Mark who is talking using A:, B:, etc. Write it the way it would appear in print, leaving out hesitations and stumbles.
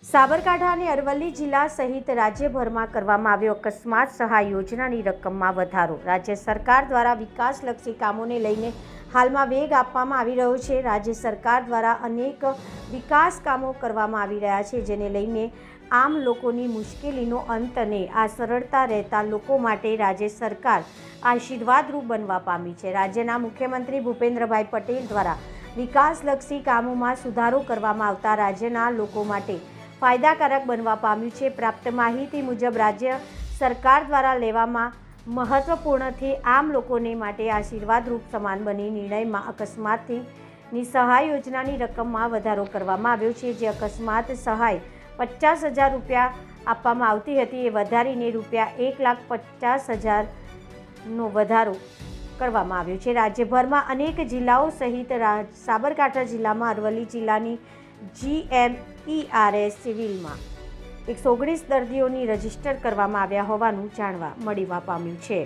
A: સાબરકાંઠા અને અરવલ્લી જિલ્લા સહિત રાજ્યભરમાં કરવામાં આવ્યો અકસ્માત સહાય યોજનાની રકમમાં વધારો। રાજ્ય સરકાર દ્વારા વિકાસલક્ષી કામોને લઈને હાલમાં વેગ આપવામાં આવી રહ્યો છે। રાજ્ય સરકાર દ્વારા અનેક વિકાસ કામો કરવામાં આવી રહ્યા છે, જેને લઈને આમ લોકોની મુશ્કેલીનો અંત અને આ સરળતા રહેતા લોકો માટે રાજ્ય સરકાર આશીર્વાદરૂપ બનવા પામી છે। રાજ્યના મુખ્યમંત્રી ભૂપેન્દ્રભાઈ પટેલ દ્વારા વિકાસલક્ષી કામોમાં સુધારો કરવામાં આવતા રાજ્યના લોકો માટે ફાયદાકારક બનવા પામ્યું છે। પ્રાપ્ત માહિતી મુજબ રાજ્ય સરકાર દ્વારા લેવામાં મહત્વપૂર્ણથી આમ લોકોને માટે આશીર્વાદરૂપ સમાન બની નિર્ણયમાં અકસ્માતની સહાય યોજનાની રકમમાં વધારો કરવામાં આવ્યો છે। જે અકસ્માત સહાય 50,000 રૂપિયા આપવામાં આવતી હતી, એ વધારીને રૂપિયા 1,50,000નો વધારો કરવામાં આવ્યો છે। રાજ્યભરમાં અનેક જિલ્લાઓ સહિત સાબરકાંઠા જિલ્લામાં અરવલ્લી જિલ્લાની GMERS સિવિલમાં 119 દર્દીઓની રજીસ્ટર કરવામાં આવ્યા હોવાનું જાણવા મળવા પામ્યું છે।